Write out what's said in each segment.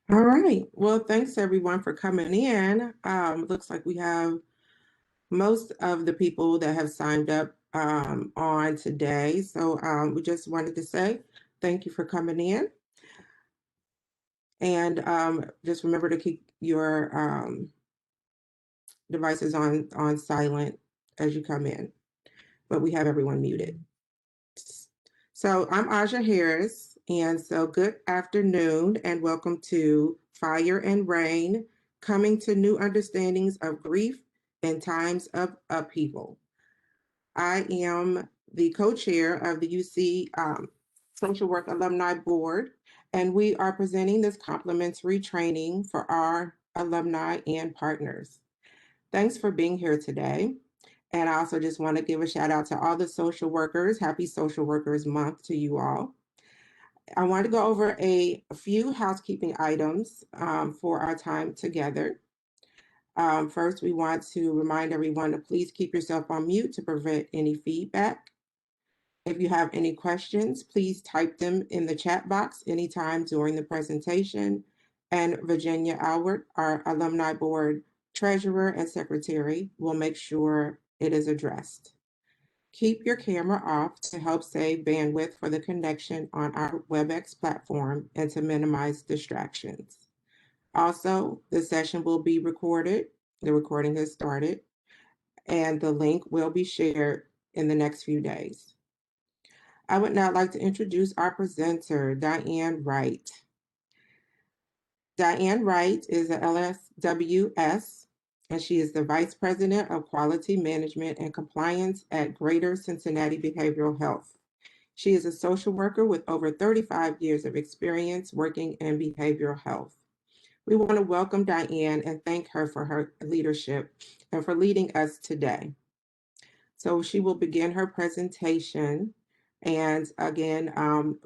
All right. Well, thanks everyone for coming in. Looks like we have most of the people that have signed up on today. So we just wanted to say thank you for coming in. And just remember to keep your devices on silent as you come in. But we have everyone muted. So I'm Aja Harris, and so good afternoon and welcome to Fire and Rain, coming to new understandings of grief in times of upheaval. I am the co-chair of the UC Social Work Alumni Board, and we are presenting this complimentary training for our alumni and partners. Thanks for being here today. And I also just want to give a shout out to all the social workers. Happy Social Workers Month to you all. I want to go over a few housekeeping items for our time together. First, we want to remind everyone to please keep yourself on mute to prevent any feedback. If you have any questions, please type them in the chat box anytime during the presentation. And Virginia Albert, our Alumni Board Treasurer and Secretary, will make sure it is addressed. Keep your camera off to help save bandwidth for the connection on our WebEx platform and to minimize distractions. Also, the session will be recorded. The recording has started, and the link will be shared in the next few days. I would now like to introduce our presenter, Diane Wright. Diane Wright is a LSWS, and she is the Vice President of Quality Management and Compliance at Greater Cincinnati Behavioral Health. She is a social worker with over 35 years of experience working in behavioral health. We want to welcome Diane and thank her for her leadership and for leading us today. So she will begin her presentation. And again,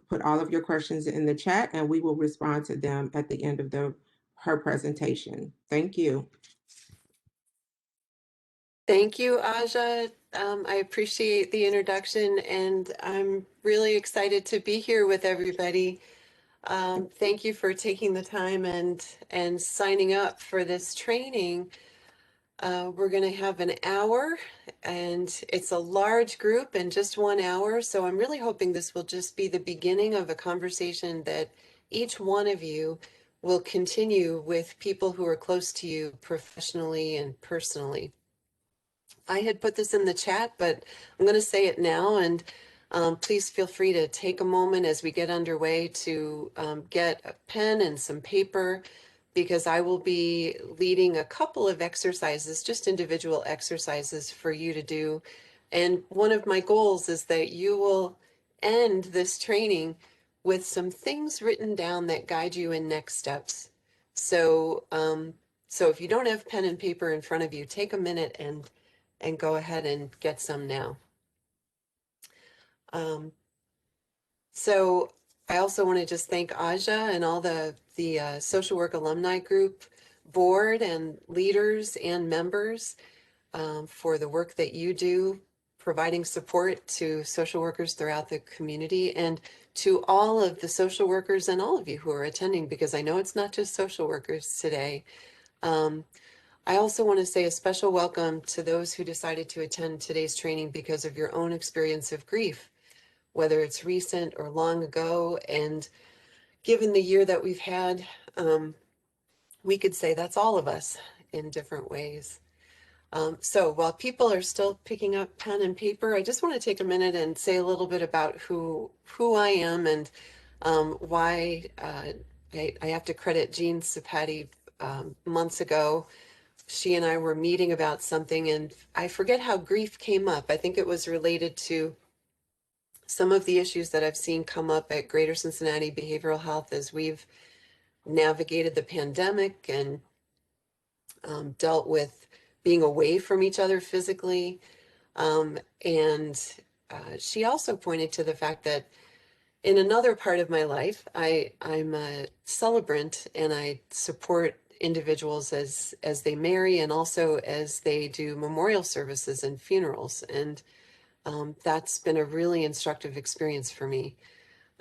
put all of your questions in the chat and we will respond to them at the end of her presentation. Thank you. Thank you, Aja. I appreciate the introduction and I'm really excited to be here with everybody. Thank you for taking the time and signing up for this training. We're going to have an hour and it's a large group in just 1 hour. So I'm really hoping this will just be the beginning of a conversation that each one of you will continue with people who are close to you professionally and personally. I had put this in the chat, but I'm going to say it now. And please feel free to take a moment as we get underway to get a pen and some paper, because I will be leading a couple of exercises, just individual exercises for you to do. And one of my goals is that you will end this training with some things written down that guide you in next steps. So, so if you don't have pen and paper in front of you, take a minute and go ahead and get some now. So I also want to just thank Aja and all the social work alumni group board and leaders and members for the work that you do, providing support to social workers throughout the community, and to all of the social workers and all of you who are attending, because I know it's not just social workers today. I also want to say a special welcome to those who decided to attend today's training because of your own experience of grief, whether it's recent or long ago. And given the year that we've had, we could say that's all of us in different ways. So while people are still picking up pen and paper, I just want to take a minute and say a little bit about who I am and why I have to credit Jean Sapati months ago. She and I were meeting about something, and I forget how grief came up. I think it was related to some of the issues that I've seen come up at Greater Cincinnati Behavioral Health as we've navigated the pandemic and dealt with being away from each other physically. She also pointed to the fact that in another part of my life, I'm a celebrant and I support individuals as they marry and also as they do memorial services and funerals. And that's been a really instructive experience for me.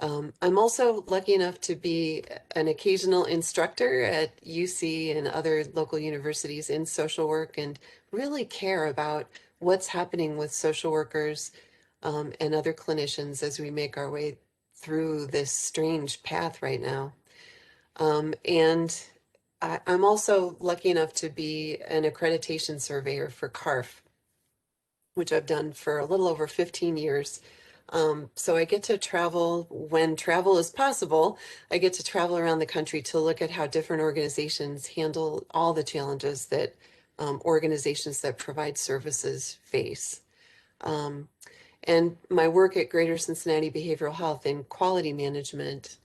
I'm also lucky enough to be an occasional instructor at UC and other local universities in social work, and really care about what's happening with social workers and other clinicians as we make our way through this strange path right now. And I'm also lucky enough to be an accreditation surveyor for CARF, which I've done for a little over 15 years. So I get to travel when travel is possible. I get to travel around the country to look at how different organizations handle all the challenges that organizations that provide services face. Um, and my work at Greater Cincinnati Behavioral Health in quality management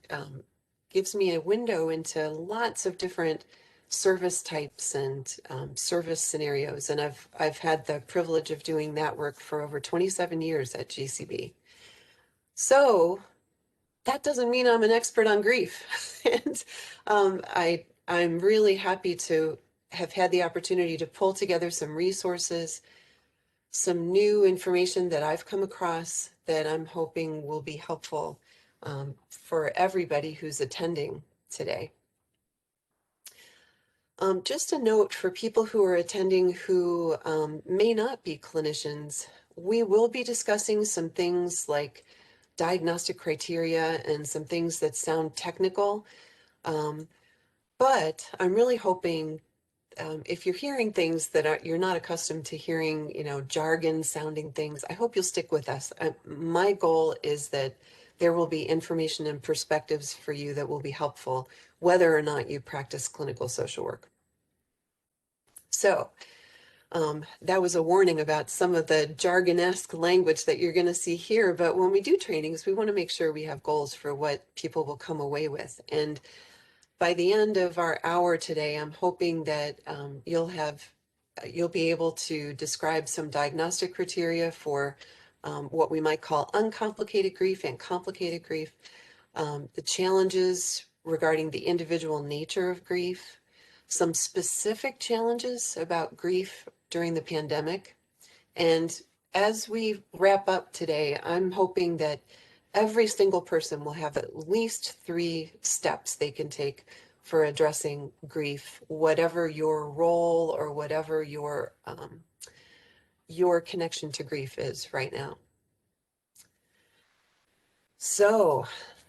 gives me a window into lots of different service types and service scenarios. And I've had the privilege of doing that work for over 27 years at GCB. So that doesn't mean I'm an expert on grief. And I'm really happy to have had the opportunity to pull together some resources, some new information that I've come across that I'm hoping will be helpful for everybody who's attending today. Just a note for people who are attending who may not be clinicians, we will be discussing some things like diagnostic criteria and some things that sound technical. But I'm really hoping if you're hearing things that you're not accustomed to hearing, jargon sounding things, I hope you'll stick with us. My goal is that there will be information and perspectives for you that will be helpful, whether or not you practice clinical social work. So that was a warning about some of the jargon-esque language that you're going to see here. But when we do trainings, we want to make sure we have goals for what people will come away with. And by the end of our hour today, I'm hoping that you'll be able to describe some diagnostic criteria for what we might call uncomplicated grief and complicated grief, the challenges regarding the individual nature of grief, some specific challenges about grief during the pandemic. And as we wrap up today, I'm hoping that every single person will have at least 3 steps they can take for addressing grief, whatever your role or whatever your connection to grief is right now. So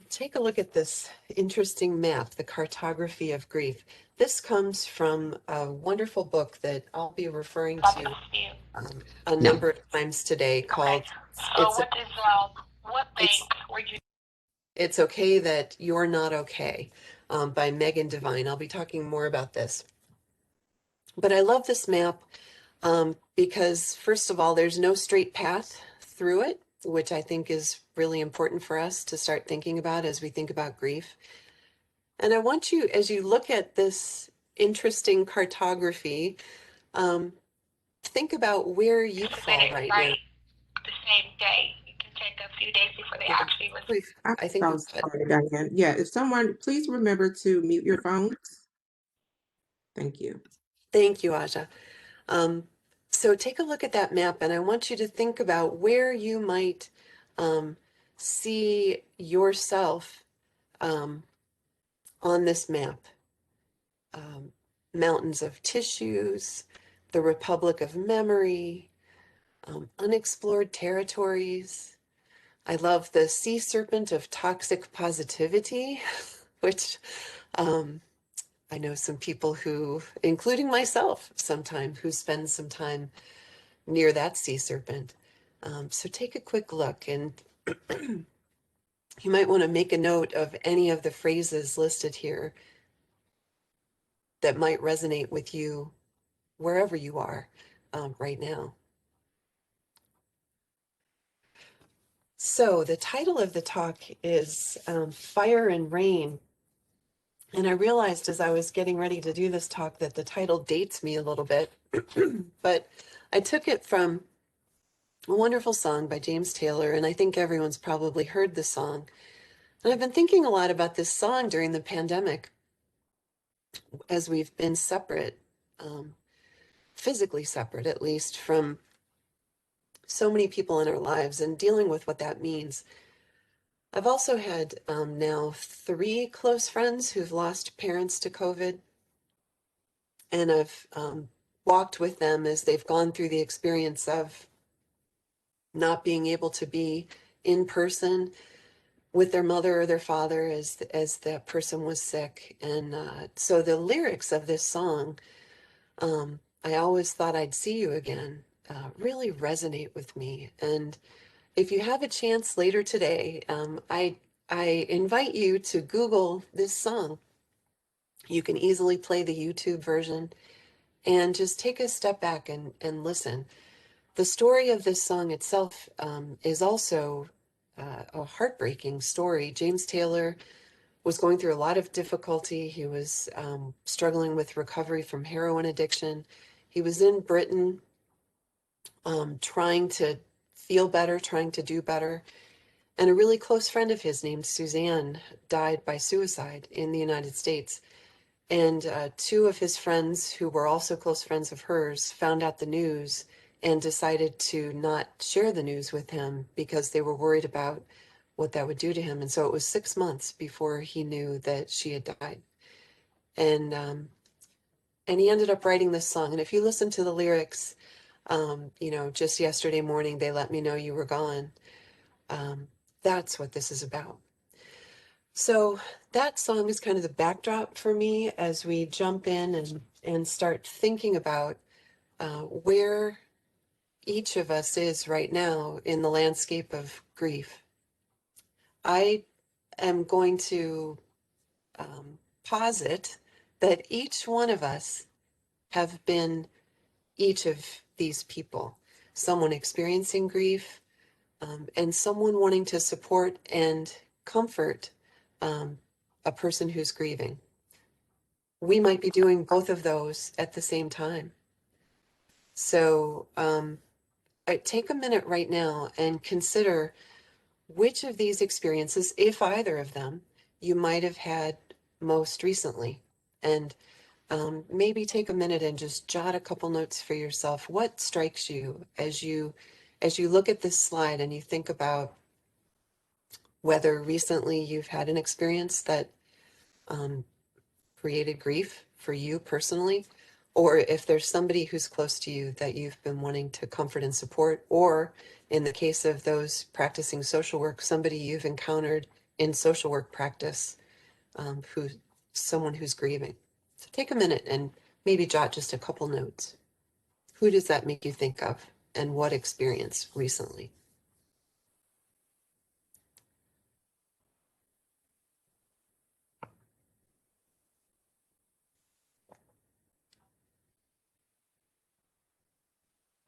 take a look at this interesting map, The Cartography of Grief. This comes from a wonderful book that I'll be referring to a number of times today called It's Okay That You're Not Okay by Megan Devine. I'll be talking more about this. But I love this map because, first of all, there's no straight path through it, which I think is really important for us to start thinking about as we think about grief. And I want you, as you look at this interesting cartography, think about where you fall right now. The same day. You can take a few days before they actually release. I think I'm sorry, Diane. Yeah, if someone, please remember to mute your phones. Thank you. Thank you, Aja. So take a look at that map, and I want you to think about where you might see yourself on this map. Mountains of tissues, the Republic of Memory, unexplored territories. I love the sea serpent of toxic positivity, which I know some people who, including myself sometime, who spend some time near that sea serpent. So take a quick look, and you might want to make a note of any of the phrases listed here that might resonate with you wherever you are right now. So the title of the talk is Fire and Rain. And I realized as I was getting ready to do this talk that the title dates me a little bit, but I took it from a wonderful song by James Taylor, and I think everyone's probably heard the song. And I've been thinking a lot about this song during the pandemic as we've been separate, physically separate at least, from so many people in our lives and dealing with what that means. I've also had now 3 close friends who've lost parents to COVID, and I've walked with them as they've gone through the experience of not being able to be in person with their mother or their father as that person was sick. And so the lyrics of this song, I always thought I'd see you again, really resonate with me. And if you have a chance later today, I invite you to Google this song. You can easily play the YouTube version and just take a step back and listen. The story of this song itself is also a heartbreaking story. James Taylor was going through a lot of difficulty. He was struggling with recovery from heroin addiction. He was in Britain trying to feel better, trying to do better. And a really close friend of his named Suzanne died by suicide in the United States. And 2 of his friends, who were also close friends of hers, found out the news and decided to not share the news with him because they were worried about what that would do to him. And so it was 6 months before he knew that she had died. And he ended up writing this song. And if you listen to the lyrics, just yesterday morning, they let me know you were gone. That's what this is about. So that song is kind of the backdrop for me as we jump in and start thinking about where each of us is right now in the landscape of grief. I am going to posit that each one of us have been each of these people, someone experiencing grief, and someone wanting to support and comfort a person who's grieving. We might be doing both of those at the same time. So take a minute right now and consider which of these experiences, if either of them, you might have had most recently. And maybe take a minute and just jot a couple notes for yourself. What strikes you as you look at this slide and you think about whether recently you've had an experience that created grief for you personally, or if there's somebody who's close to you that you've been wanting to comfort and support, or in the case of those practicing social work, somebody you've encountered in social work practice, someone who's grieving. So take a minute and maybe jot just a couple notes. Who does that make you think of, and what experience recently?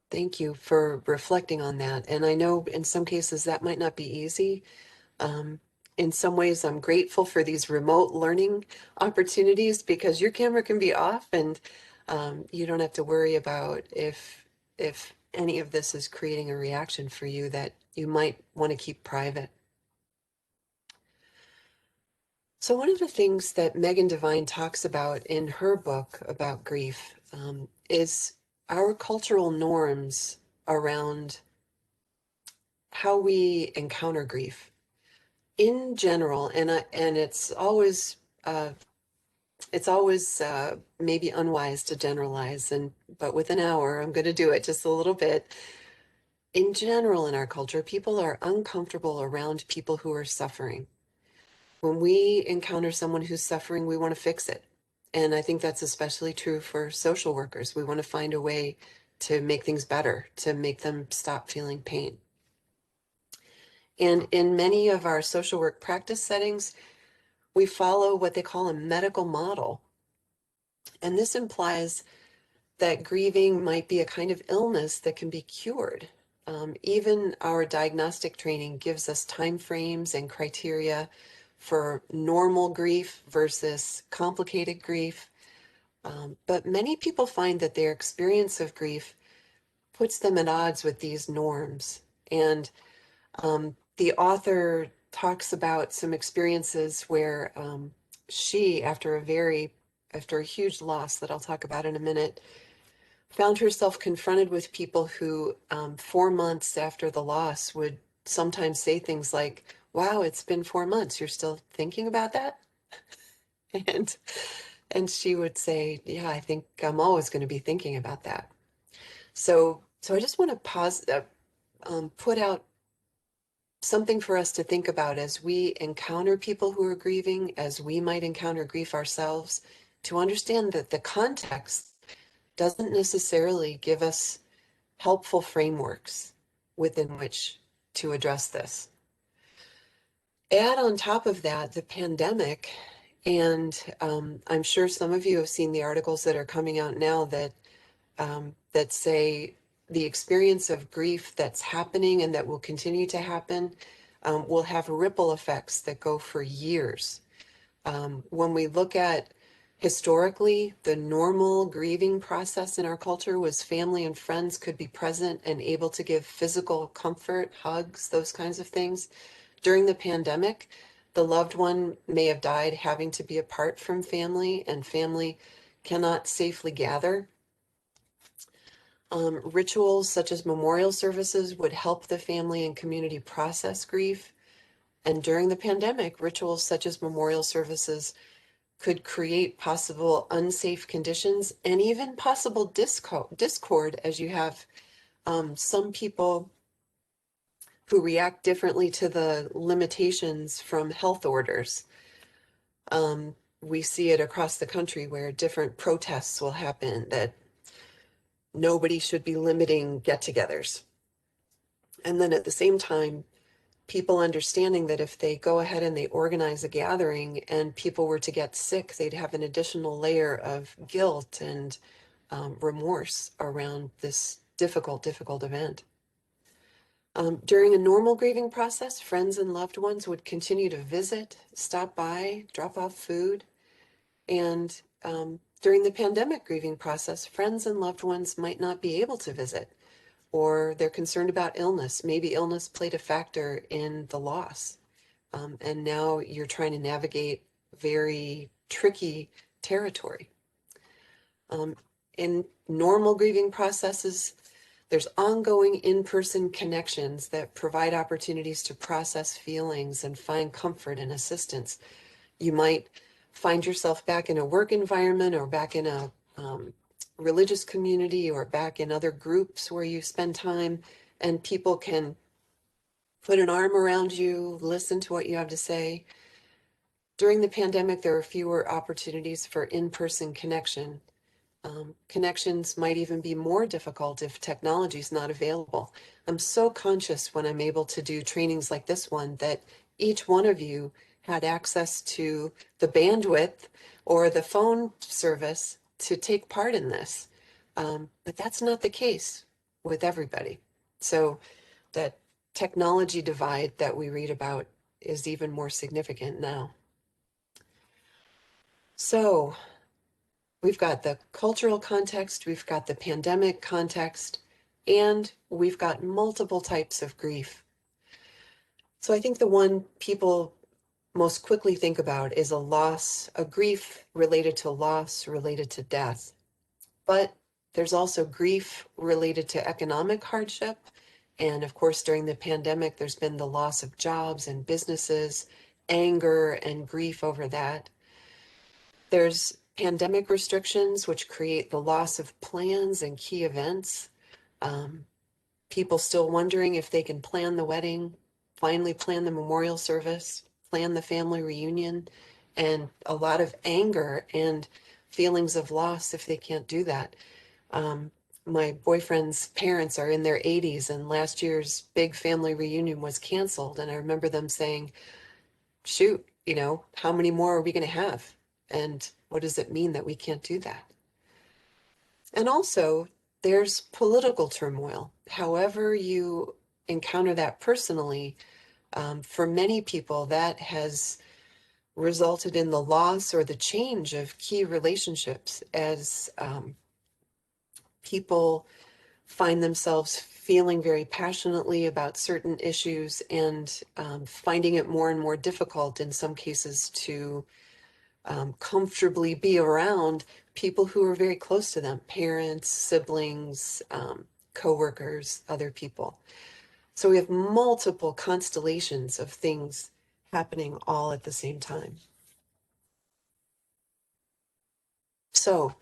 Thank you for reflecting on that. And I know in some cases that might not be easy. In some ways, I'm grateful for these remote learning opportunities because your camera can be off and you don't have to worry about if any of this is creating a reaction for you that you might want to keep private. So one of the things that Megan Devine talks about in her book about grief is our cultural norms around how we encounter grief in general, and it's always maybe unwise to generalize, but with an hour, I'm going to do it just a little bit. In general, in our culture, people are uncomfortable around people who are suffering. When we encounter someone who's suffering, we want to fix it. And I think that's especially true for social workers. We want to find a way to make things better, to make them stop feeling pain. And in many of our social work practice settings, we follow what they call a medical model. And this implies that grieving might be a kind of illness that can be cured. Even our diagnostic training gives us time frames and criteria for normal grief versus complicated grief. But many people find that their experience of grief puts them at odds with these norms. And the author talks about some experiences where she, after a huge loss that I'll talk about in a minute, found herself confronted with people who 4 months after the loss would sometimes say things like, wow, it's been 4 months. You're still thinking about that? And and she would say, yeah, I think I'm always going to be thinking about that. So I just want to put out something for us to think about as we encounter people who are grieving, as we might encounter grief ourselves, to understand that the context doesn't necessarily give us helpful frameworks within which to address this. Add on top of that the pandemic, and I'm sure some of you have seen the articles that are coming out now that say the experience of grief that's happening and that will continue to happen will have ripple effects that go for years. When we look at historically, the normal grieving process in our culture was family and friends could be present and able to give physical comfort, hugs, those kinds of things. During the pandemic, the loved one may have died having to be apart from family, and family cannot safely gather. Rituals such as memorial services would help the family and community process grief. And during the pandemic, rituals such as memorial services could create possible unsafe conditions and even possible discord, as you have some people who react differently to the limitations from health orders. We see it across the country where different protests will happen that nobody should be limiting get-togethers. And then at the same time, people understanding that if they go ahead and they organize a gathering and people were to get sick, they'd have an additional layer of guilt and remorse around this difficult event. During a normal grieving process, friends and loved ones would continue to visit, stop by, drop off food. And during the pandemic grieving process, friends and loved ones might not be able to visit, or they're concerned about illness. Maybe illness played a factor in the loss. And now you're trying to navigate very tricky territory. In normal grieving processes, there's ongoing in-person connections that provide opportunities to process feelings and find comfort and assistance. You might find yourself back in a work environment or back in a religious community or back in other groups where you spend time, and people can put an arm around you, listen to what you have to say. During the pandemic, there are fewer opportunities for in-person connection. Connections might even be more difficult if technology is not available. I'm so conscious when I'm able to do trainings like this one that each one of you had access to the bandwidth or the phone service to take part in this. But that's not the case with everybody. So that technology divide that we read about is even more significant now. So we've got the cultural context, we've got the pandemic context, and we've got multiple types of grief. So I think the one people most quickly think about is a grief related to loss, related to death. But there's also grief related to economic hardship. And of course, during the pandemic, there's been the loss of jobs and businesses, anger and grief over that. There's pandemic restrictions, which create the loss of plans and key events. People still wondering if they can plan the wedding, finally plan the memorial service, plan the family reunion, and a lot of anger and feelings of loss if they can't do that. My boyfriend's parents are in their 80s, and last year's big family reunion was canceled. And I remember them saying, shoot, how many more are we going to have? And what does it mean that we can't do that? And also, there's political turmoil. However you encounter that personally, for many people, that has resulted in the loss or the change of key relationships as people find themselves feeling very passionately about certain issues and finding it more and more difficult in some cases to comfortably be around people who are very close to them, parents, siblings, coworkers, other people. So we have multiple constellations of things happening all at the same time. So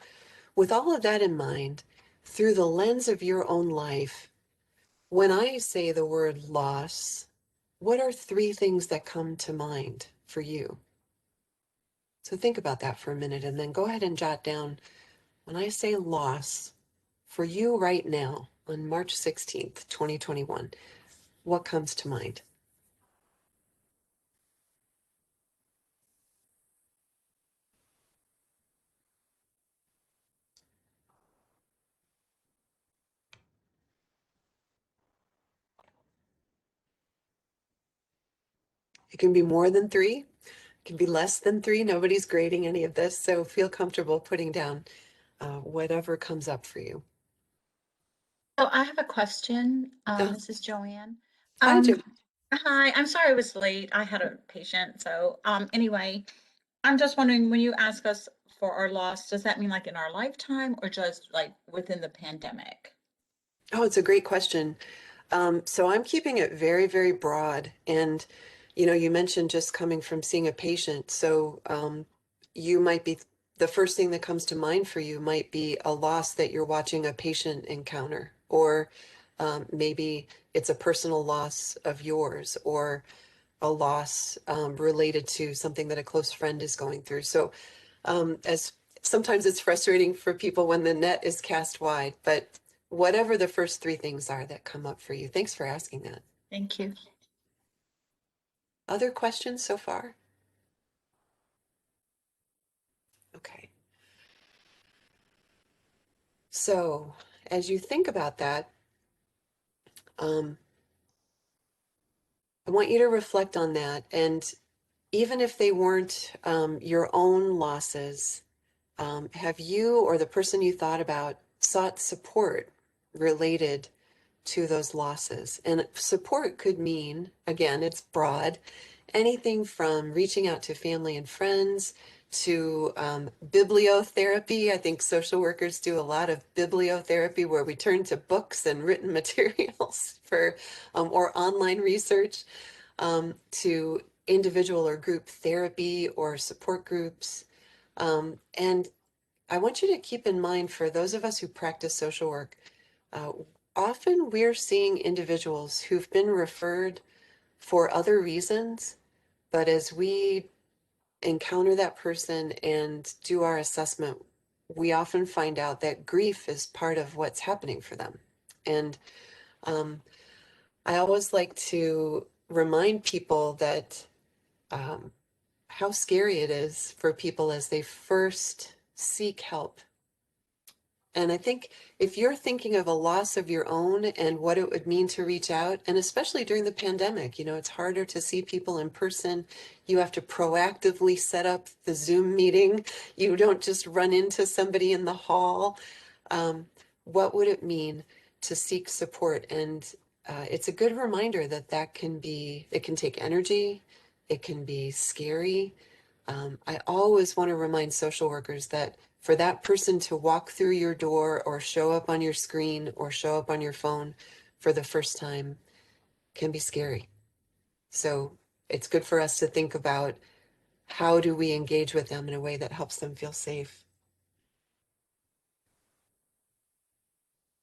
with all of that in mind, through the lens of your own life, when I say the word loss, what are 3 things that come to mind for you? So think about that for a minute and then go ahead and jot down, when I say loss, for you right now on March 16th, 2021, what comes to mind? It can be more than 3. It can be less than 3. Nobody's grading any of this, so feel comfortable putting down whatever comes up for you. So I have a question. Oh. This is Joanne. Hi, Jim. Hi, I'm sorry I was late. I had a patient. So anyway, I'm just wondering, when you ask us for our loss, does that mean like in our lifetime or just like within the pandemic? Oh, it's a great question. So I'm keeping it very, very broad. And, you mentioned just coming from seeing a patient. So you might be, the first thing that comes to mind for you might be a loss that you're watching a patient encounter, or maybe it's a personal loss of yours, or a loss related to something that a close friend is going through. So as sometimes it's frustrating for people when the net is cast wide, but whatever the first 3 things are that come up for you. Thanks for asking that. Thank you. Other questions so far? Okay. So as you think about that, I want you to reflect on that. And even if they weren't your own losses, have you or the person you thought about sought support related to those losses? And support could mean, again, it's broad, anything from reaching out to family and friends to bibliotherapy. I think social workers do a lot of bibliotherapy where we turn to books and written materials for or online research, to individual or group therapy or support groups. And I want you to keep in mind, for those of us who practice social work, uh, often we're seeing individuals who've been referred for other reasons, but as we encounter that person and do our assessment, we often find out that grief is part of what's happening for them. And I always like to remind people that how scary it is for people as they first seek help. And I think if you're thinking of a loss of your own and what it would mean to reach out, and especially during the pandemic, it's harder to see people in person. You have to proactively set up the Zoom meeting. You don't just run into somebody in the hall. What would it mean to seek support? And it's a good reminder that it can take energy. It can be scary. I always want to remind social workers that for that person to walk through your door or show up on your screen or show up on your phone for the first time can be scary. So it's good for us to think about, how do we engage with them in a way that helps them feel safe?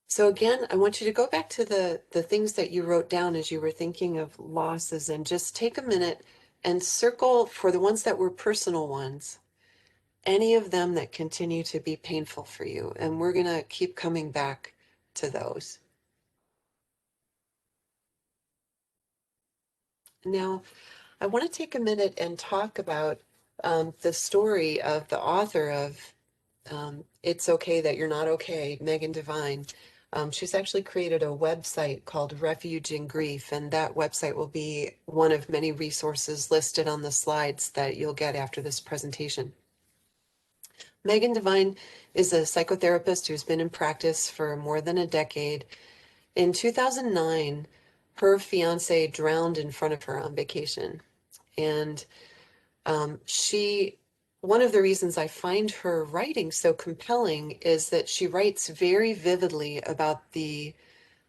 So again, I want you to go back to the things that you wrote down as you were thinking of losses, and just take a minute and circle, for the ones that were personal ones, any of them that continue to be painful for you. And we're going to keep coming back to those. Now, I want to take a minute and talk about the story of the author of It's Okay That You're Not Okay, Megan Devine. She's actually created a website called Refuge and Grief, and that website will be one of many resources listed on the slides that you'll get after this presentation. Megan Devine is a psychotherapist who's been in practice for more than a decade. In 2009, her fiance drowned in front of her on vacation. And one of the reasons I find her writing so compelling is that she writes very vividly about the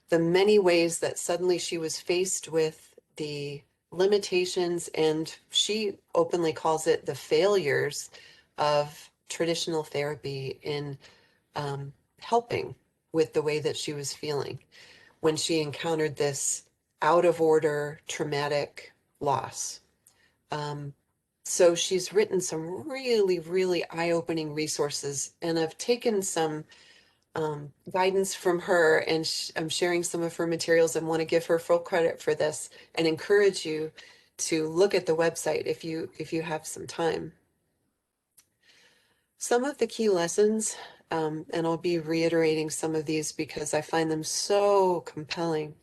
the many ways that suddenly she was faced with the limitations, and she openly calls it the failures of traditional therapy in helping with the way that she was feeling when she encountered this out of order traumatic loss. So she's written some really, really eye-opening resources, and I've taken some guidance from her, and I'm sharing some of her materials and want to give her full credit for this and encourage you to look at the website if you have some time. Some of the key lessons, and I'll be reiterating some of these because I find them so compelling.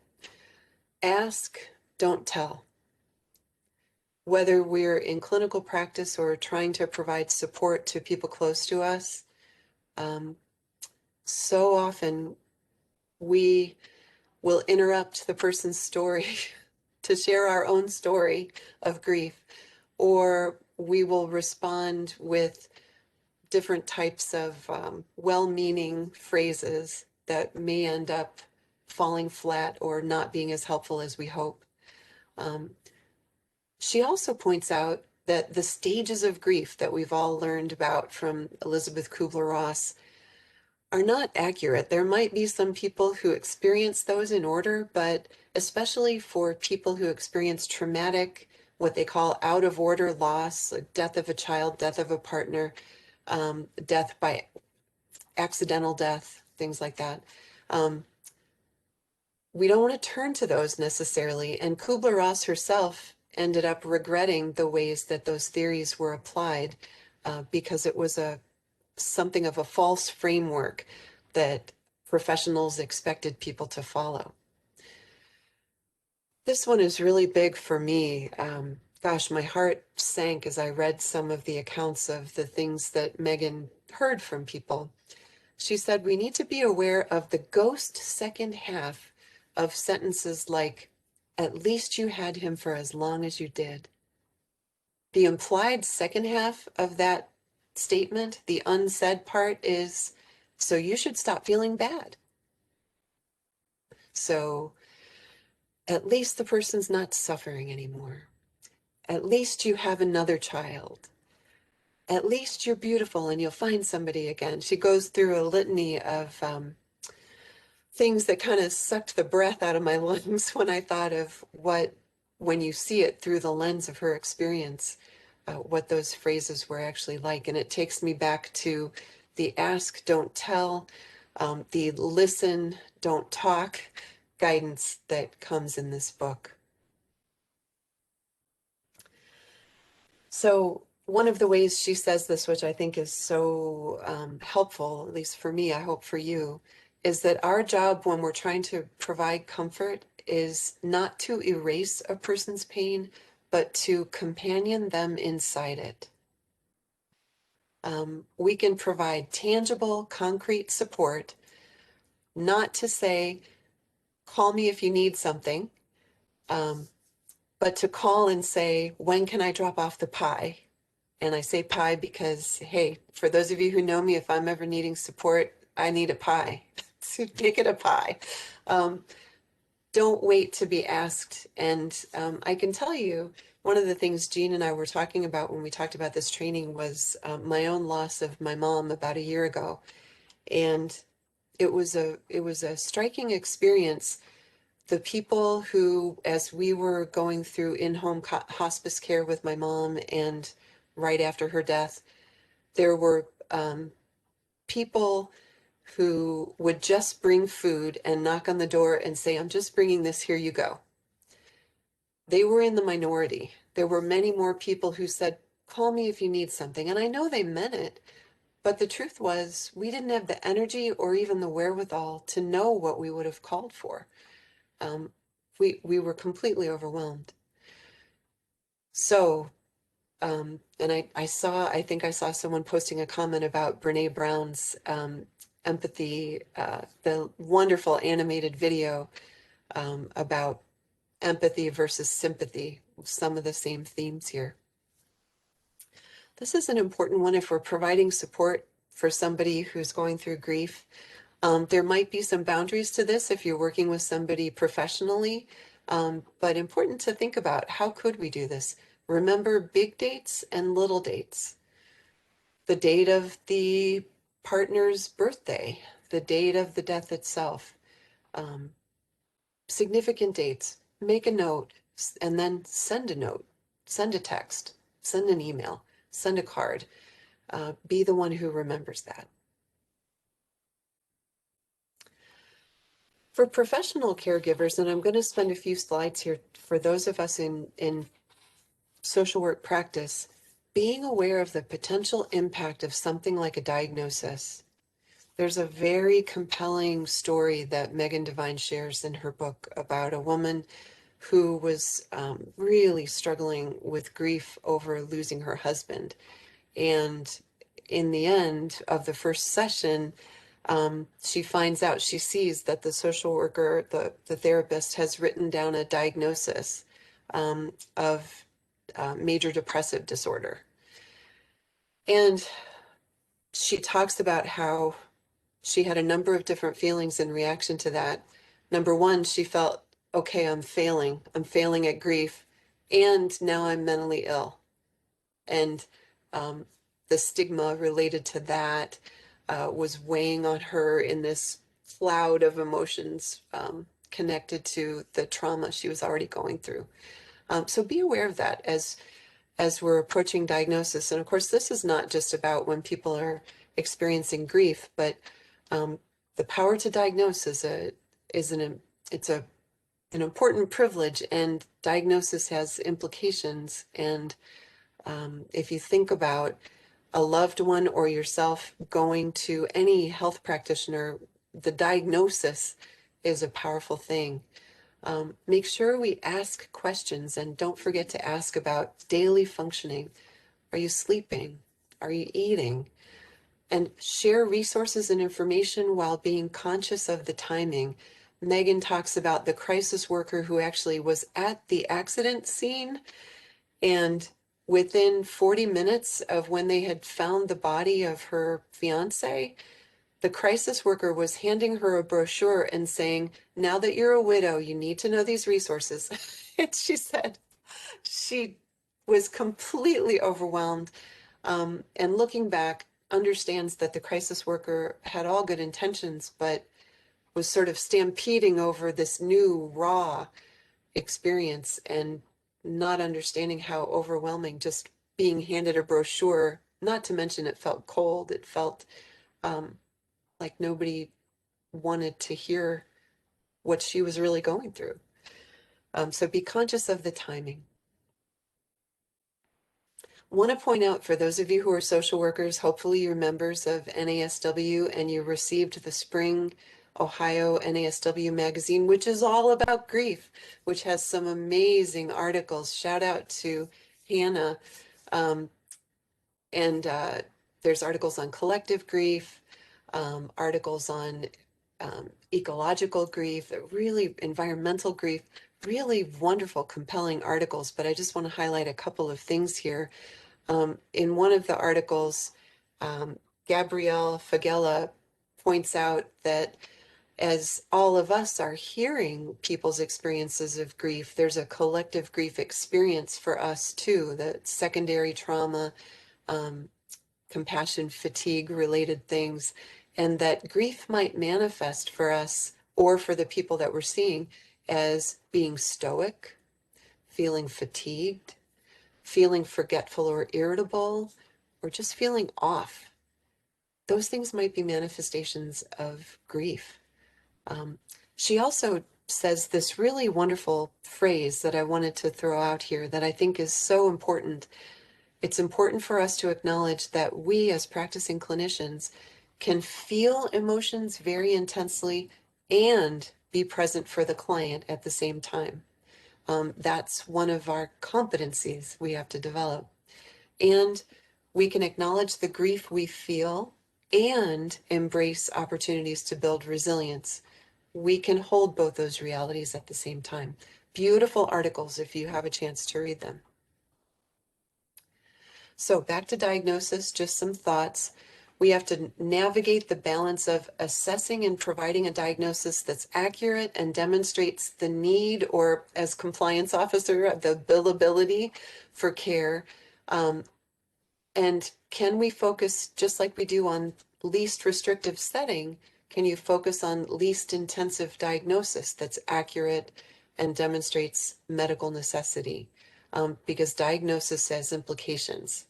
Ask, don't tell. Whether we're in clinical practice or trying to provide support to people close to us, so often we will interrupt the person's story to share our own story of grief, or we will respond with different types of well-meaning phrases that may end up falling flat or not being as helpful as we hope. She also points out that the stages of grief that we've all learned about from Elizabeth Kubler-Ross are not accurate. There might be some people who experience those in order, but especially for people who experience traumatic, what they call out of order loss, like death of a child, death of a partner, death by accidental death, things like that. We don't want to turn to those necessarily. And Kubler-Ross herself ended up regretting the ways that those theories were applied because it was something of a false framework that professionals expected people to follow. This one is really big for me. Gosh, my heart sank as I read some of the accounts of the things that Megan heard from people. She said, we need to be aware of the ghost second half of sentences like, at least you had him for as long as you did. The implied second half of that statement, the unsaid part, is, so you should stop feeling bad. So at least the person's not suffering anymore. At least you have another child. At least you're beautiful and you'll find somebody again. She goes through a litany of things that kind of sucked the breath out of my lungs when I thought of when you see it through the lens of her experience, what those phrases were actually like. And it takes me back to the ask, don't tell, the listen, don't talk guidance that comes in this book. So one of the ways she says this, which I think is so helpful, at least for me, I hope for you, is that our job when we're trying to provide comfort is not to erase a person's pain, but to companion them inside it. We can provide tangible, concrete support, not to say, call me if you need something, but to call and say, when can I drop off the pie? And I say pie because, hey, for those of you who know me, if I'm ever needing support, I need a pie. So make it a pie. Don't wait to be asked. And I can tell you, one of the things Jean and I were talking about when we talked about this training was my own loss of my mom about a year ago. And it was a striking experience. The people who, as we were going through in-home hospice care with my mom and right after her death, there were people who would just bring food and knock on the door and say, I'm just bringing this, here you go. They were in the minority. There were many more people who said, call me if you need something. And I know they meant it, but the truth was we didn't have the energy or even the wherewithal to know what we would have called for. We were completely overwhelmed. So, and I think I saw someone posting a comment about Brene Brown's empathy, the wonderful animated video about empathy versus sympathy, some of the same themes here. This is an important one if we're providing support for somebody who's going through grief. There might be some boundaries to this if you're working with somebody professionally, but important to think about, how could we do this? Remember big dates and little dates. The date of the partner's birthday, the date of the death itself, um, significant dates. Make a note and then send a note, send a text, send an email, send a card. Be the one who remembers that. For professional caregivers, and I'm going to spend a few slides here for those of us in social work practice, being aware of the potential impact of something like a diagnosis. There's a very compelling story that Megan Devine shares in her book about a woman who was really struggling with grief over losing her husband. And in the end of the first session, she finds out, she sees that the social worker, the therapist, has written down a diagnosis of major depressive disorder. And she talks about how she had a number of different feelings in reaction to that. Number one, she felt, okay, I'm failing at grief, and now I'm mentally ill. And the stigma related to that was weighing on her in this cloud of emotions connected to the trauma she was already going through. So be aware of that as we're approaching diagnosis. And of course, this is not just about when people are experiencing grief, but the power to diagnose is an important privilege, and diagnosis has implications. And if you think about a loved one or yourself going to any health practitioner, the diagnosis is a powerful thing. Make sure we ask questions, and don't forget to ask about daily functioning. Are you sleeping? Are you eating? And share resources and information while being conscious of the timing. Megan talks about the crisis worker who actually was at the accident scene, and within 40 minutes of when they had found the body of her fiance, the crisis worker was handing her a brochure and saying, now that you're a widow, you need to know these resources. And she said she was completely overwhelmed. And looking back, understands that the crisis worker had all good intentions, but was sort of stampeding over this new raw experience and not understanding how overwhelming just being handed a brochure, not to mention it felt cold. It felt like nobody wanted to hear what she was really going through. So be conscious of the timing. Want to point out, for those of you who are social workers, hopefully you're members of NASW and you received the Spring Ohio NASW Magazine, which is all about grief, which has some amazing articles. Shout out to Hannah. And there's articles on collective grief, articles on ecological grief, really environmental grief, really wonderful, compelling articles. But I just want to highlight a couple of things here. In one of the articles, Gabrielle Fagella points out that as all of us are hearing people's experiences of grief, there's a collective grief experience for us too, the secondary trauma, compassion fatigue related things, and that grief might manifest for us or for the people that we're seeing as being stoic, feeling fatigued, feeling forgetful or irritable, or just feeling off. Those things might be manifestations of grief. She also says this really wonderful phrase that I wanted to throw out here that I think is so important. It's important for us to acknowledge that we, as practicing clinicians, can feel emotions very intensely and be present for the client at the same time. That's one of our competencies we have to develop. And we can acknowledge the grief we feel and embrace opportunities to build resilience. We can hold both those realities at the same time. Beautiful articles if you have a chance to read them. So back to diagnosis, just some thoughts. We have to navigate the balance of assessing and providing a diagnosis that's accurate and demonstrates the need, or as compliance officer, the billability for care. And can we focus, just like we do on least restrictive setting, can you focus on least intensive diagnosis that's accurate and demonstrates medical necessity? Because diagnosis has implications.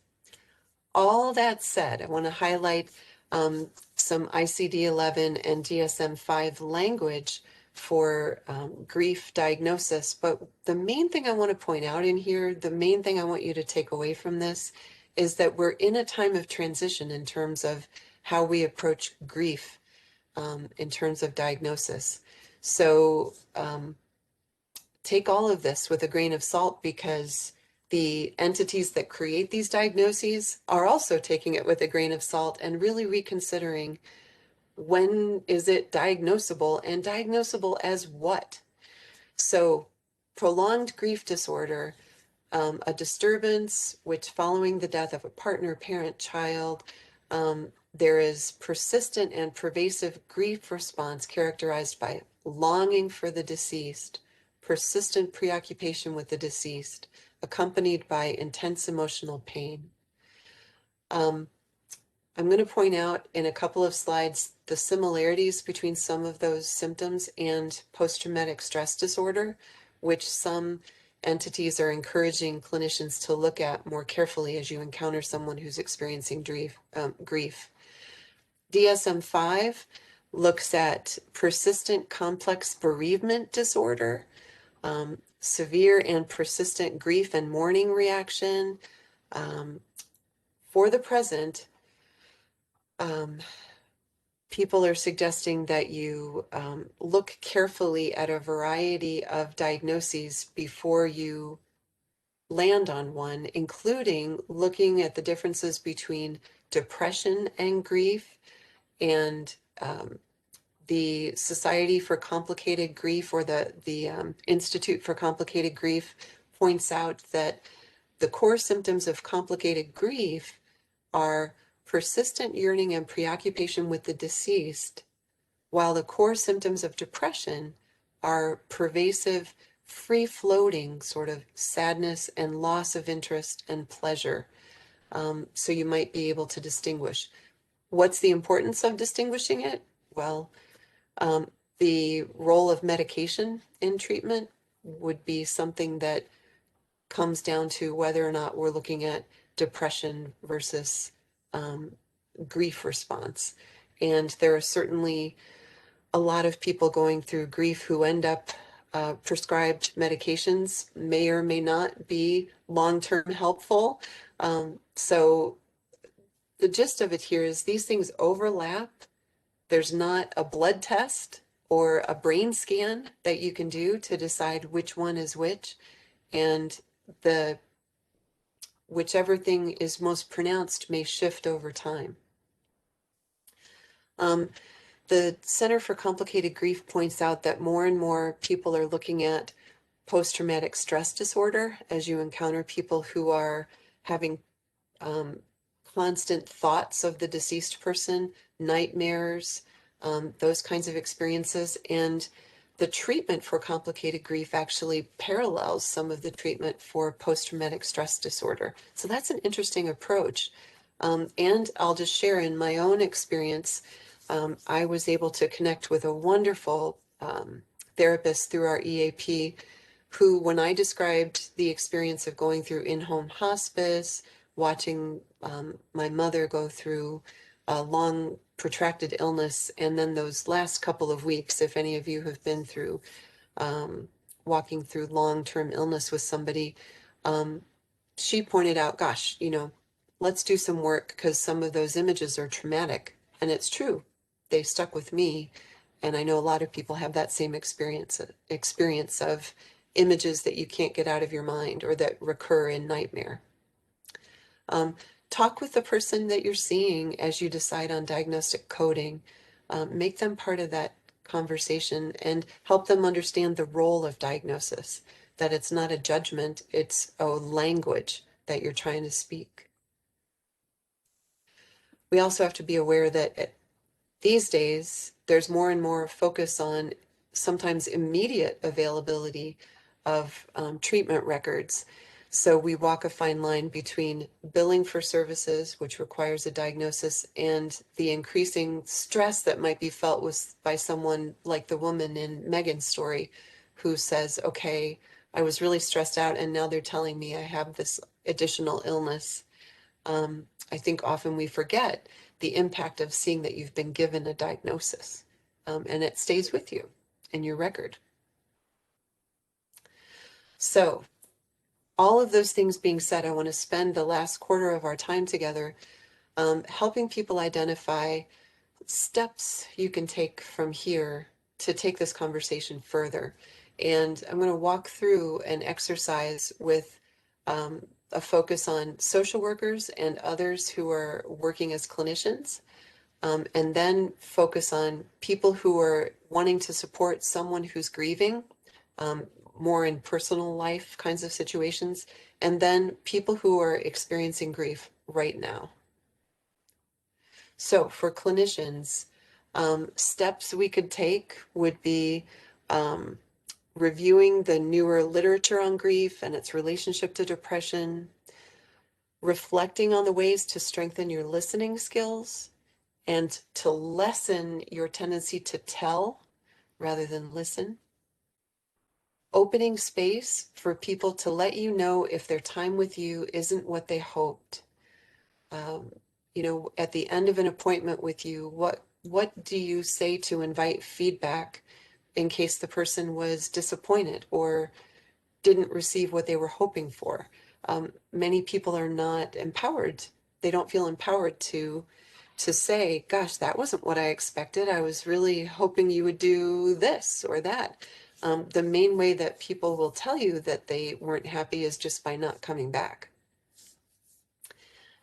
All that said, I want to highlight some ICD-11 and DSM-5 language for grief diagnosis. But the main thing I want to point out in here, the main thing I want you to take away from this, is that we're in a time of transition in terms of how we approach grief in terms of diagnosis. So take all of this with a grain of salt, because the entities that create these diagnoses are also taking it with a grain of salt and really reconsidering, when is it diagnosable, and diagnosable as what? So prolonged grief disorder, a disturbance which following the death of a partner, parent, child, there is persistent and pervasive grief response characterized by longing for the deceased, persistent preoccupation with the deceased, accompanied by intense emotional pain. I'm going to point out in a couple of slides the similarities between some of those symptoms and post-traumatic stress disorder, which some entities are encouraging clinicians to look at more carefully as you encounter someone who's experiencing grief. DSM-5 looks at persistent complex bereavement disorder, severe and persistent grief and mourning reaction. For the present, people are suggesting that you look carefully at a variety of diagnoses before you land on one, including looking at the differences between depression and grief. And the Society for Complicated Grief, or the Institute for Complicated Grief, points out that the core symptoms of complicated grief are persistent yearning and preoccupation with the deceased, while the core symptoms of depression are pervasive, free-floating sort of sadness and loss of interest and pleasure. So you might be able to distinguish. What's the importance of distinguishing it? Well, the role of medication in treatment would be something that comes down to whether or not we're looking at depression versus grief response. And there are certainly a lot of people going through grief who end up prescribed medications, may or may not be long-term helpful. So the gist of it here is these things overlap. There's not a blood test or a brain scan that you can do to decide which one is which. And whichever thing is most pronounced may shift over time. The Center for Complicated Grief points out that more and more people are looking at post-traumatic stress disorder as you encounter people who are having constant thoughts of the deceased person, nightmares, those kinds of experiences. And the treatment for complicated grief actually parallels some of the treatment for post-traumatic stress disorder. So that's an interesting approach. And I'll just share in my own experience, I was able to connect with a wonderful therapist through our EAP, who, when I described the experience of going through in-home hospice, watching my mother go through a long protracted illness, and then those last couple of weeks, if any of you have been through walking through long-term illness with somebody, she pointed out, gosh, let's do some work, because some of those images are traumatic. And it's true. They stuck with me. And I know a lot of people have that same experience of images that you can't get out of your mind or that recur in nightmare. Talk with the person that you're seeing as you decide on diagnostic coding. Make them part of that conversation and help them understand the role of diagnosis, that it's not a judgment, it's a language that you're trying to speak. We also have to be aware that these days there's more and more focus on sometimes immediate availability of treatment records. So we walk a fine line between billing for services, which requires a diagnosis, and the increasing stress that might be felt by someone like the woman in Megan's story, who says, okay, I was really stressed out and now they're telling me I have this additional illness. I think often we forget the impact of seeing that you've been given a diagnosis, and it stays with you in your record. So all of those things being said, I want to spend the last quarter of our time together helping people identify steps you can take from here to take this conversation further. And I'm going to walk through an exercise with a focus on social workers and others who are working as clinicians, and then focus on people who are wanting to support someone who's grieving, more in personal life kinds of situations, and then people who are experiencing grief right now. So for clinicians, steps we could take would be reviewing the newer literature on grief and its relationship to depression, reflecting on the ways to strengthen your listening skills and to lessen your tendency to tell rather than listen, opening space for people to let you know if their time with you isn't what they hoped. At the end of an appointment with you, what do you say to invite feedback in case the person was disappointed or didn't receive what they were hoping for? Many people are not empowered. They don't feel empowered to say, gosh, that wasn't what I expected. I was really hoping you would do this or that. The main way that people will tell you that they weren't happy is just by not coming back.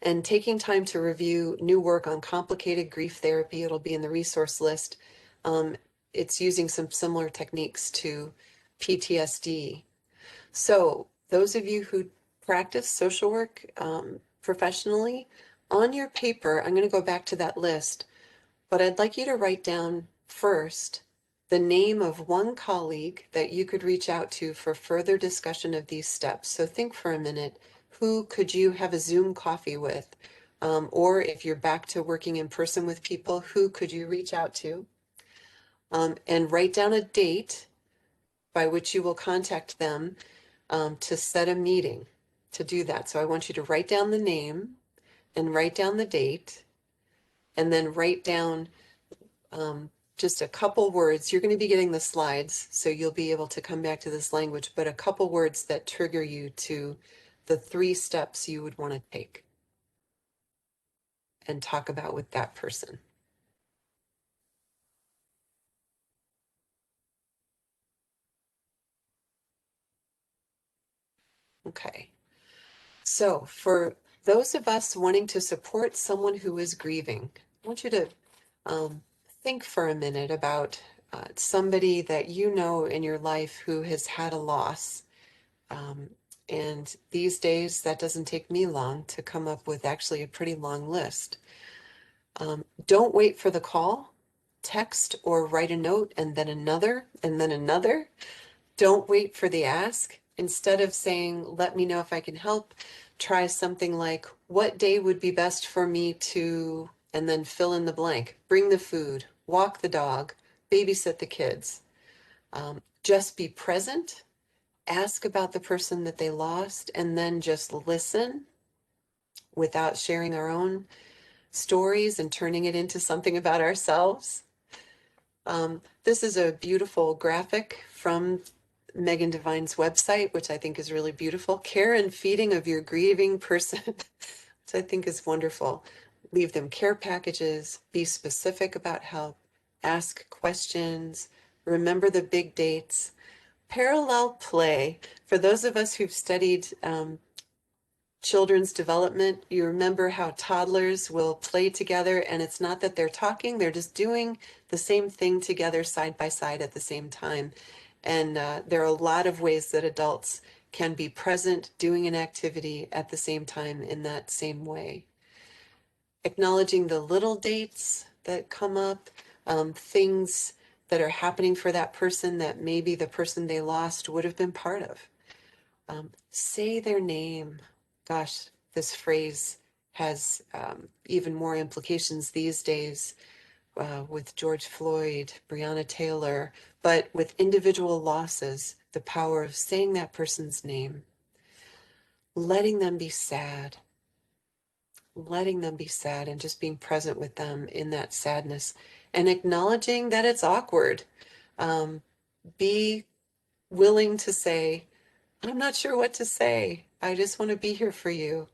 And taking time to review new work on complicated grief therapy, it'll be in the resource list. It's using some similar techniques to PTSD. So those of you who practice social work professionally, on your paper, I'm going to go back to that list, but I'd like you to write down first the name of one colleague that you could reach out to for further discussion of these steps. So think for a minute, who could you have a Zoom coffee with? Or if you're back to working in person with people, who could you reach out to? And write down a date by which you will contact them to set a meeting to do that. So I want you to write down the name and write down the date, and then write down just a couple words. You're going to be getting the slides, so you'll be able to come back to this language, but a couple words that trigger you to the 3 steps you would want to take and talk about with that person. Okay. So for those of us wanting to support someone who is grieving, I want you to think for a minute about somebody that you know in your life who has had a loss. And these days, that doesn't take me long to come up with actually a pretty long list. Don't wait for the call. Text or write a note and then another and then another. Don't wait for the ask. Instead of saying, let me know if I can help, try something like, what day would be best for me to, and then fill in the blank. Bring the food, walk the dog, babysit the kids. Just be present, ask about the person that they lost, and then just listen without sharing our own stories and turning it into something about ourselves. This is a beautiful graphic from Megan Devine's website, which I think is really beautiful. Care and feeding of your grieving person, which I think is wonderful. Leave them care packages, be specific about help, ask questions, remember the big dates. Parallel play. For those of us who've studied children's development, you remember how toddlers will play together, and it's not that they're talking, they're just doing the same thing together side by side at the same time. And there are a lot of ways that adults can be present doing an activity at the same time in that same way. acknowledging the little dates that come up, things that are happening for that person that maybe the person they lost would have been part of. Say their name. Gosh, this phrase has even more implications these days with George Floyd, Breonna Taylor, but with individual losses, the power of saying that person's name, letting them be sad, and just being present with them in that sadness and acknowledging that it's awkward. Be willing to say, I'm not sure what to say. I just want to be here for you.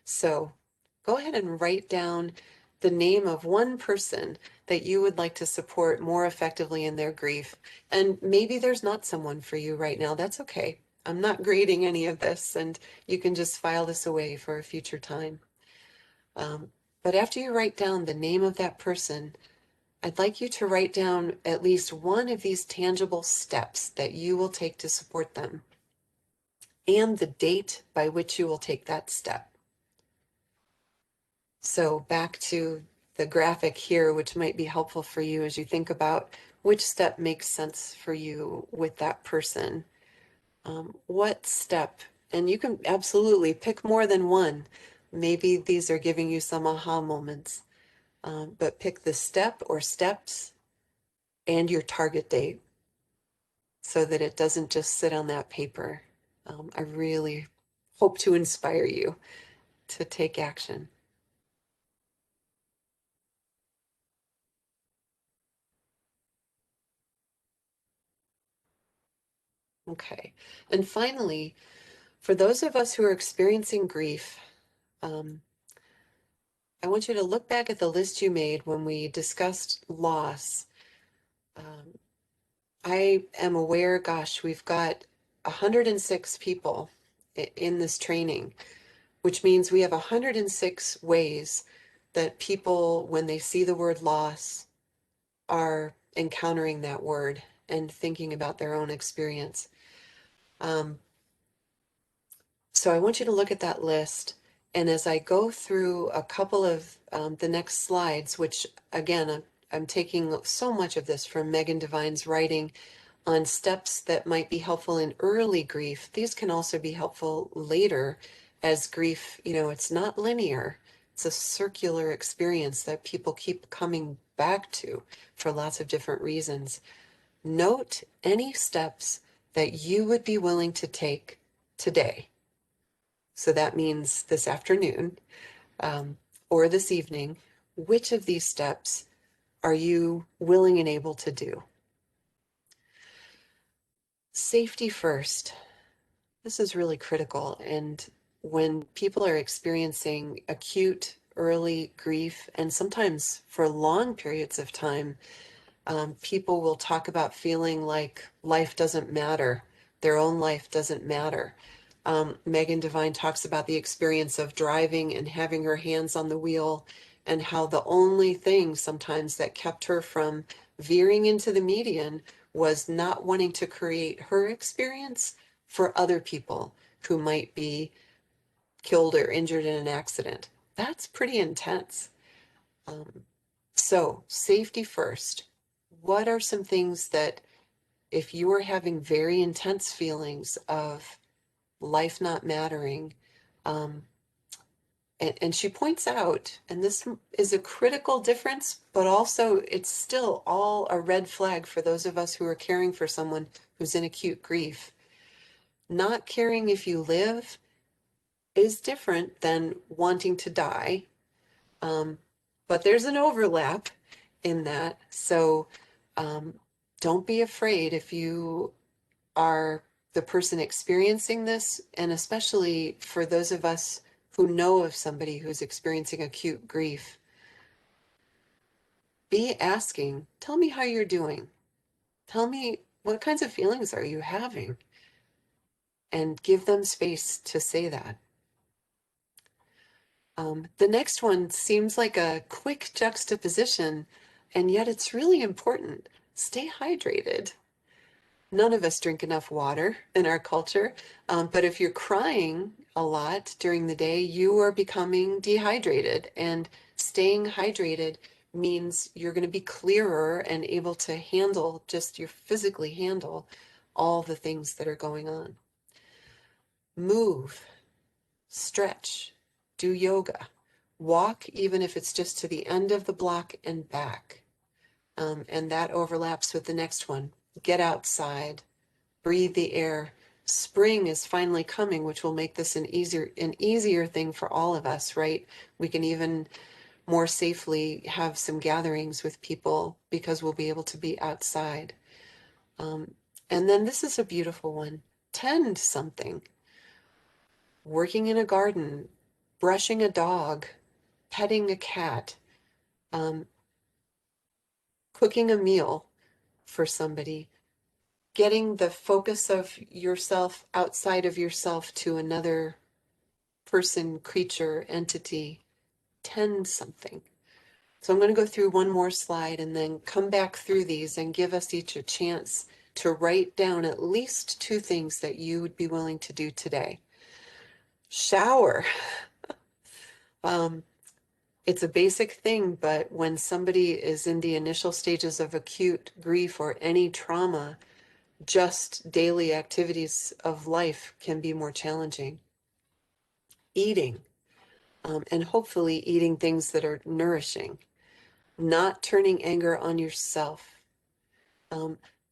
So go ahead and write down the name of one person that you would like to support more effectively in their grief. And maybe there's not someone for you right now. That's okay. I'm not grading any of this, and you can just file this away for a future time. But after you write down the name of that person, I'd like you to write down at least one of these tangible steps that you will take to support them and the date by which you will take that step. So back to the graphic here, which might be helpful for you as you think about which step makes sense for you with that person. What step, and you can absolutely pick more than one. Maybe these are giving you some aha moments, but pick the step or steps and your target date so that it doesn't just sit on that paper. I really hope to inspire you to take action. Okay. And finally, for those of us who are experiencing grief, I want you to look back at the list you made when we discussed loss. I am aware, gosh, we've got 106 people in this training, which means we have 106 ways that people, when they see the word loss, are encountering that word and thinking about their own experience. So I want you to look at that list. And as I go through a couple of the next slides, which again, I'm taking so much of this from Megan Devine's writing on steps that might be helpful in early grief. These can also be helpful later as grief, it's not linear. It's a circular experience that people keep coming back to for lots of different reasons. Note any steps that you would be willing to take today. So that means this afternoon or this evening. Which of these steps are you willing and able to do? Safety first. This is really critical. And when people are experiencing acute early grief, and sometimes for long periods of time, people will talk about feeling like life doesn't matter, their own life doesn't matter. Megan Devine talks about the experience of driving and having her hands on the wheel, and how the only thing sometimes that kept her from veering into the median was not wanting to create her experience for other people who might be killed or injured in an accident. That's pretty intense. So safety first. What are some things that, if you are having very intense feelings of life not mattering, and she points out, and this is a critical difference, but also it's still all a red flag for those of us who are caring for someone who's in acute grief. Not caring if you live is different than wanting to die, but there's an overlap in that. So don't be afraid if you are the person experiencing this, and especially for those of us who know of somebody who's experiencing acute grief, be asking, tell me how you're doing. Tell me what kinds of feelings are you having? And give them space to say that. The next one seems like a quick juxtaposition, and yet it's really important. Stay hydrated. None of us drink enough water in our culture, but if you're crying a lot during the day, you are becoming dehydrated, and staying hydrated means you're going to be clearer and able to handle, just you physically handle all the things that are going on. Move, stretch, do yoga, walk, even if it's just to the end of the block and back. And that overlaps with the next one. Get outside, breathe the air. Spring is finally coming, which will make this an easier thing for all of us, right? We can even more safely have some gatherings with people because we'll be able to be outside. And then this is a beautiful one. Tend something. Working in a garden, brushing a dog, petting a cat, cooking a meal for somebody, getting the focus of yourself outside of yourself to another person, creature, entity. Tend something. So I'm going to go through one more slide and then come back through these and give us each a chance to write down at least 2 things that you would be willing to do today. Shower. It's a basic thing, but when somebody is in the initial stages of acute grief or any trauma, just daily activities of life can be more challenging. Eating, and hopefully eating things that are nourishing, not turning anger on yourself.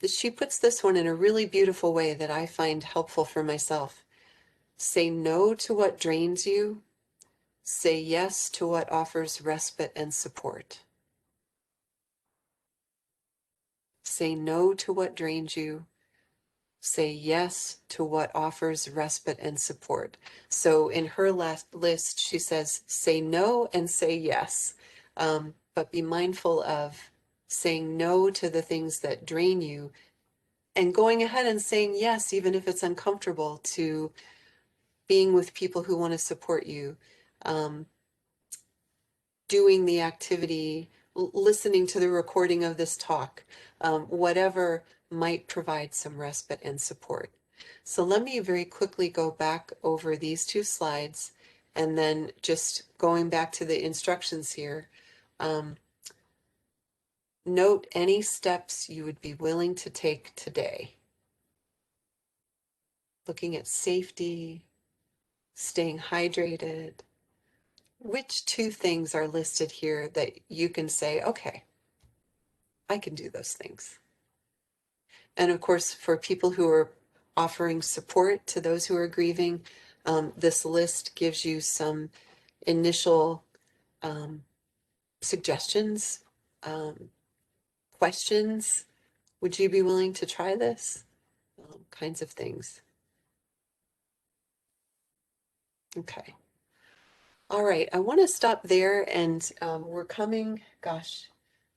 She puts this one in a really beautiful way that I find helpful for myself. Say no to what drains you. Say yes to what offers respite and support. Say no to what drains you. Say yes to what offers respite and support. So in her last list, she says, say no and say yes. But be mindful of saying no to the things that drain you and going ahead and saying yes, even if it's uncomfortable, to being with people who want to support you, doing the activity, listening to the recording of this talk, whatever might provide some respite and support. So let me very quickly go back over these 2 slides and then just going back to the instructions here. Note any steps you would be willing to take today. Looking at safety, staying hydrated. Which 2 things are listed here that you can say, okay, I can do those things? And of course, for people who are offering support to those who are grieving, this list gives you some initial suggestions, questions. Would you be willing to try this? Kinds of things. Okay. All right, I want to stop there, and we're coming, gosh,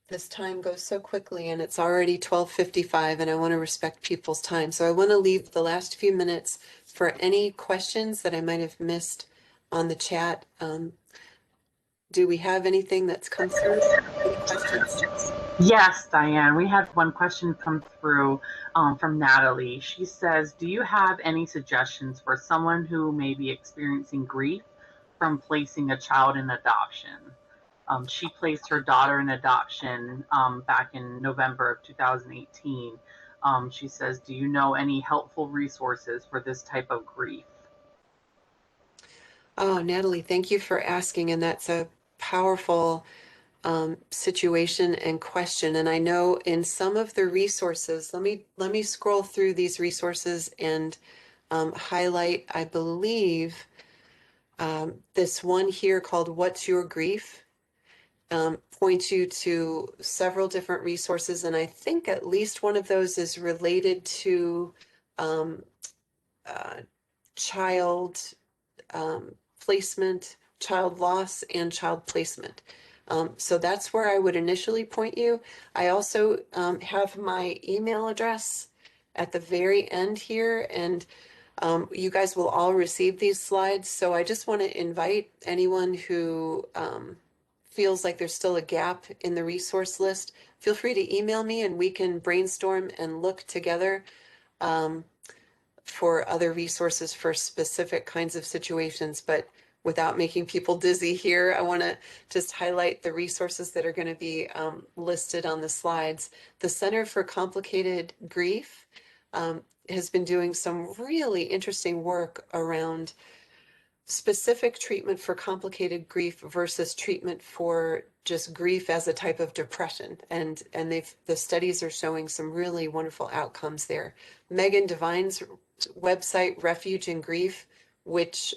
this time goes so quickly, and it's already 12:55, and I want to respect people's time. So I want to leave the last few minutes for any questions that I might have missed on the chat. Do we have anything that's come through? Any questions? Yes, Diane, we had one question come through from Natalie. She says, do you have any suggestions for someone who may be experiencing grief from placing a child in adoption? She placed her daughter in adoption back in November of 2018. She says, do you know any helpful resources for this type of grief? Oh, Natalie, thank you for asking. And that's a powerful situation and question. And I know in some of the resources, let me scroll through these resources and highlight, I believe, this one here called What's Your Grief? Points you to several different resources. And I think at least one of those is related to child placement, child loss, and child placement. So that's where I would initially point you. I also have my email address at the very end here, and you guys will all receive these slides. So I just want to invite anyone who feels like there's still a gap in the resource list, feel free to email me and we can brainstorm and look together. for other resources for specific kinds of situations, but without making people dizzy here, I want to just highlight the resources that are going to be listed on the slides. The Center for Complicated Grief has been doing some really interesting work around specific treatment for complicated grief versus treatment for just grief as a type of depression. And the studies are showing some really wonderful outcomes there. Megan Devine's website, Refuge and Grief, which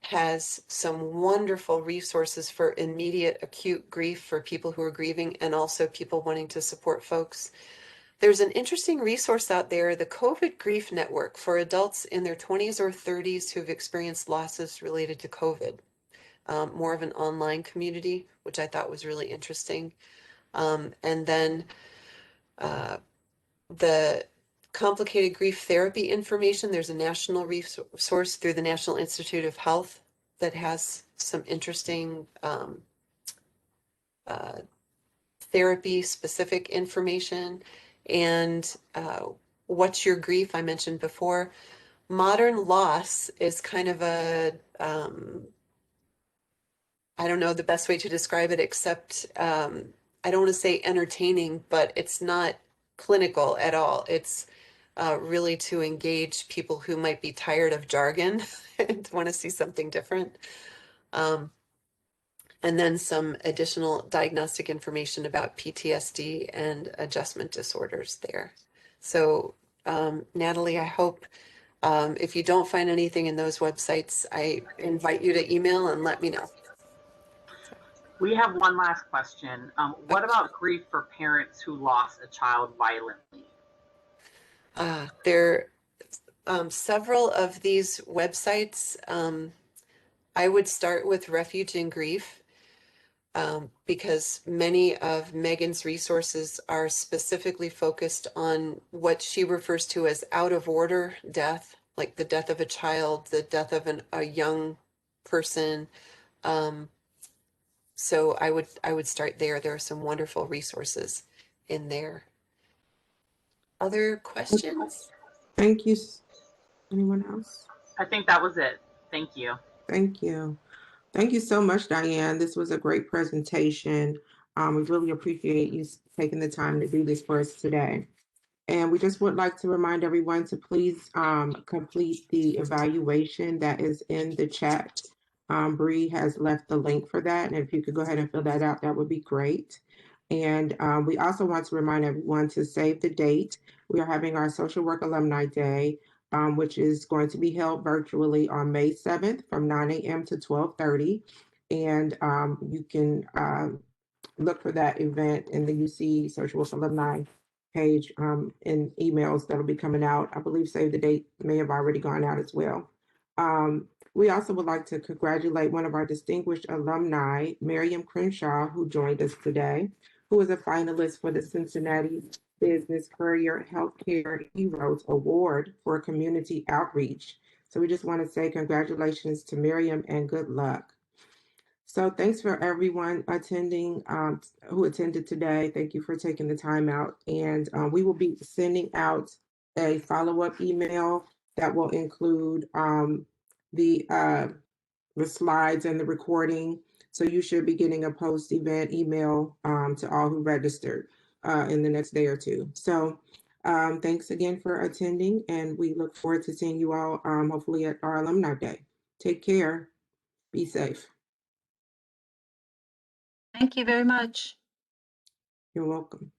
has some wonderful resources for immediate acute grief for people who are grieving and also people wanting to support folks. There's an interesting resource out there, the COVID Grief Network for adults in their 20s or 30s who've experienced losses related to COVID. More of an online community, which I thought was really interesting. And then the complicated grief therapy information, there's a national resource through the National Institute of Health that has some interesting therapy specific information. And What's Your Grief, I mentioned before. Modern loss is kind of a I don't know the best way to describe it, except I don't want to say entertaining, but it's not clinical at all. It's really to engage people who might be tired of jargon and want to see something different. And then some additional diagnostic information about PTSD and adjustment disorders there. So, Natalie, I hope if you don't find anything in those websites, I invite you to email and let me know. We have one last question. What about grief for parents who lost a child violently? There several of these websites. I would start with Refuge and Grief because many of Megan's resources are specifically focused on what she refers to as out of order death, like the death of a child, the death of a young person. So I would start there. There are some wonderful resources in there. Other questions? Thank you. Anyone else? I think that was it. Thank you. Thank you. Thank you so much, Diane. This was a great presentation. We really appreciate you taking the time to do this for us today. And we just would like to remind everyone to please complete the evaluation that is in the chat. Bree has left the link for that. And if you could go ahead and fill that out, that would be great. And we also want to remind everyone to save the date. We are having our Social Work Alumni Day, which is going to be held virtually on May 7th from 9 a.m. to 12:30. And you can look for that event in the UC Social Work Alumni page in emails that'll be coming out. I believe Save the Date may have already gone out as well. We also would like to congratulate one of our distinguished alumni, Miriam Crenshaw, who joined us today, who is a finalist for the Cincinnati Business Courier Healthcare Heroes Award for Community Outreach. So we just want to say congratulations to Miriam and good luck. So thanks for everyone attending, who attended today. Thank you for taking the time out. And we will be sending out a follow-up email that will include the slides and the recording. So you should be getting a post-event email to all who registered in the next day or two. So thanks again for attending, and we look forward to seeing you all hopefully at our Alumni Day. Take care. Be safe. Thank you very much. You're welcome.